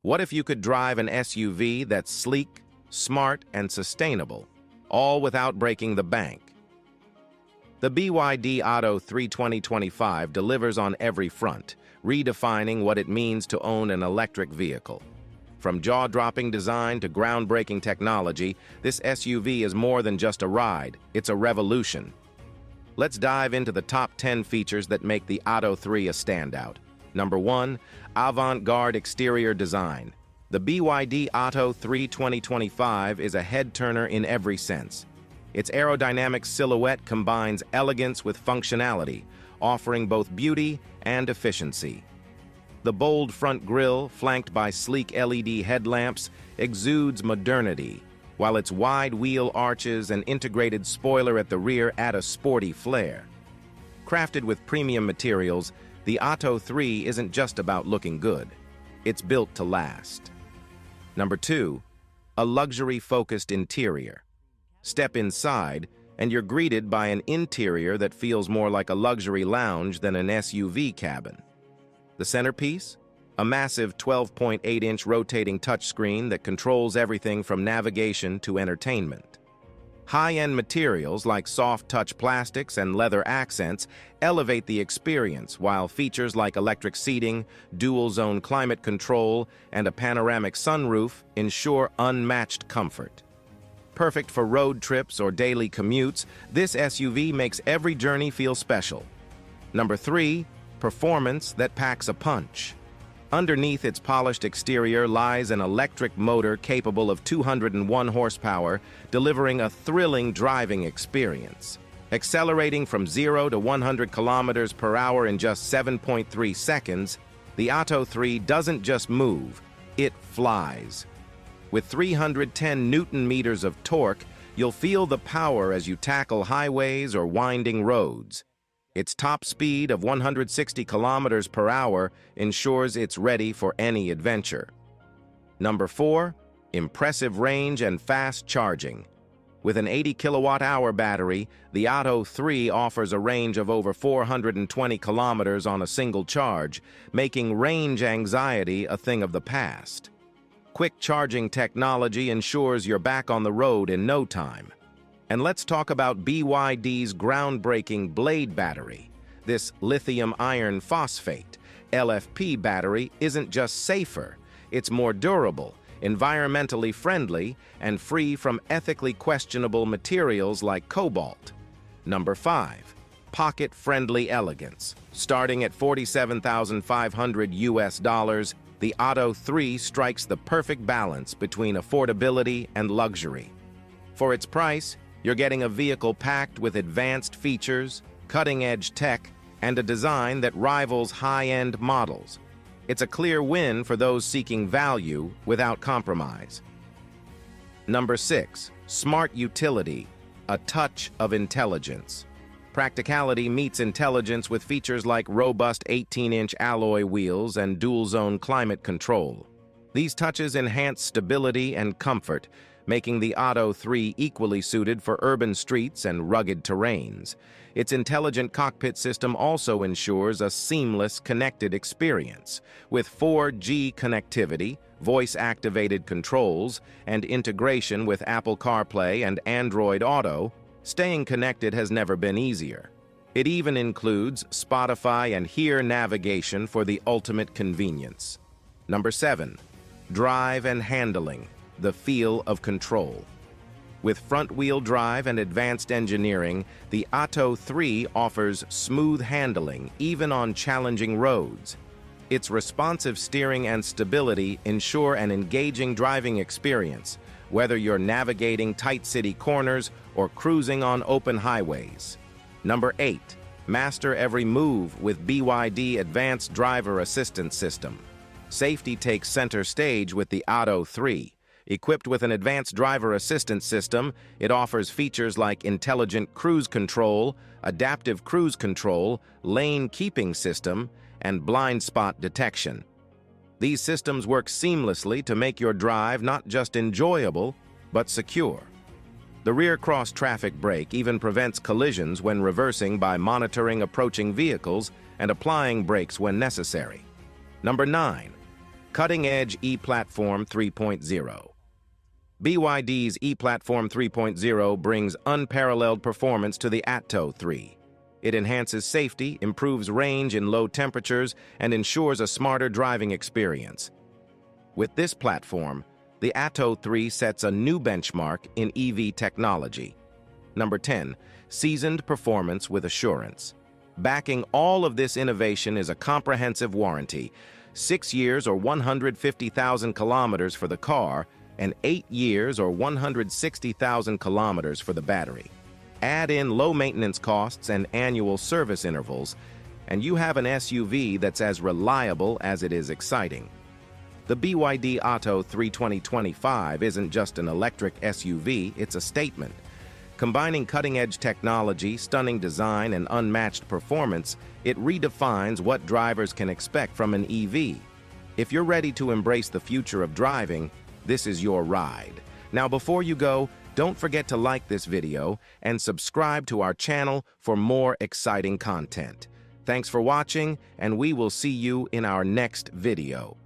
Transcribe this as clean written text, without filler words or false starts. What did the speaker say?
What if you could drive an SUV that's sleek, smart, and sustainable, all without breaking the bank? The BYD Atto 3 2025 delivers on every front, redefining what it means to own an electric vehicle. From jaw-dropping design to groundbreaking technology, this SUV is more than just a ride, it's a revolution. Let's dive into the top 10 features that make the Atto 3 a standout. Number 1. Avant-garde exterior design. The BYD Atto 3 2025 is a head-turner in every sense. Its aerodynamic silhouette combines elegance with functionality, offering both beauty and efficiency. The bold front grille, flanked by sleek LED headlamps, exudes modernity, while its wide wheel arches and integrated spoiler at the rear add a sporty flair. Crafted with premium materials, the Atto 3 isn't just about looking good. It's built to last. Number 2. A luxury-focused interior. Step inside, and you're greeted by an interior that feels more like a luxury lounge than an SUV cabin. The centerpiece? A massive 12.8-inch rotating touchscreen that controls everything from navigation to entertainment. High-end materials like soft-touch plastics and leather accents elevate the experience, while features like electric seating, dual-zone climate control, and a panoramic sunroof ensure unmatched comfort. Perfect for road trips or daily commutes, this SUV makes every journey feel special. Number 3. Performance that packs a punch. Underneath its polished exterior lies an electric motor capable of 201 horsepower, delivering a thrilling driving experience. Accelerating from 0 to 100 kilometers per hour in just 7.3 seconds, the Atto 3 doesn't just move, it flies. With 310 Newton-meters of torque, you'll feel the power as you tackle highways or winding roads. Its top speed of 160 kilometers per hour ensures it's ready for any adventure. Number 4. Impressive range and fast charging. With an 80 kilowatt-hour battery, the Atto 3 offers a range of over 420 kilometers on a single charge, making range anxiety a thing of the past. Quick charging technology ensures you're back on the road in no time. And let's talk about BYD's groundbreaking Blade battery. This lithium iron phosphate, LFP battery isn't just safer, it's more durable, environmentally friendly, and free from ethically questionable materials like cobalt. Number 5. Pocket-friendly elegance. Starting at $47,500 US, the Atto 3 strikes the perfect balance between affordability and luxury. For its price, you're getting a vehicle packed with advanced features, cutting-edge tech, and a design that rivals high-end models. It's a clear win for those seeking value without compromise. Number 6. Smart utility, a touch of intelligence. Practicality meets intelligence with features like robust 18-inch alloy wheels and dual-zone climate control. These touches enhance stability and comfort, making the Atto 3 equally suited for urban streets and rugged terrains. Its intelligent cockpit system also ensures a seamless connected experience. With 4G connectivity, voice-activated controls, and integration with Apple CarPlay and Android Auto, staying connected has never been easier. It even includes Spotify and Here navigation for the ultimate convenience. Number 7. Drive and handling. The feel of control. With front-wheel drive and advanced engineering, the Atto 3 offers smooth handling even on challenging roads. Its responsive steering and stability ensure an engaging driving experience, whether you're navigating tight city corners or cruising on open highways. Number 8. Master every move with BYD Advanced Driver Assistance System. Safety takes center stage with the Atto 3. Equipped with an advanced driver assistance system, it offers features like intelligent cruise control, adaptive cruise control, lane keeping system, and blind spot detection. These systems work seamlessly to make your drive not just enjoyable, but secure. The rear cross-traffic brake even prevents collisions when reversing by monitoring approaching vehicles and applying brakes when necessary. Number 9. Cutting-edge e-Platform 3.0. BYD's e-Platform 3.0 brings unparalleled performance to the Atto 3. It enhances safety, improves range in low temperatures, and ensures a smarter driving experience. With this platform, the Atto 3 sets a new benchmark in EV technology. Number 10, seasoned performance with assurance. Backing all of this innovation is a comprehensive warranty, 6 years or 150,000 kilometers for the car, and 8 years or 160,000 kilometers for the battery. Add in low maintenance costs and annual service intervals, and you have an SUV that's as reliable as it is exciting. The BYD Atto 3 2025 isn't just an electric SUV, it's a statement. Combining cutting-edge technology, stunning design, and unmatched performance, it redefines what drivers can expect from an EV. If you're ready to embrace the future of driving, this is your ride. Now, before you go, don't forget to like this video and subscribe to our channel for more exciting content. Thanks for watching, and we will see you in our next video.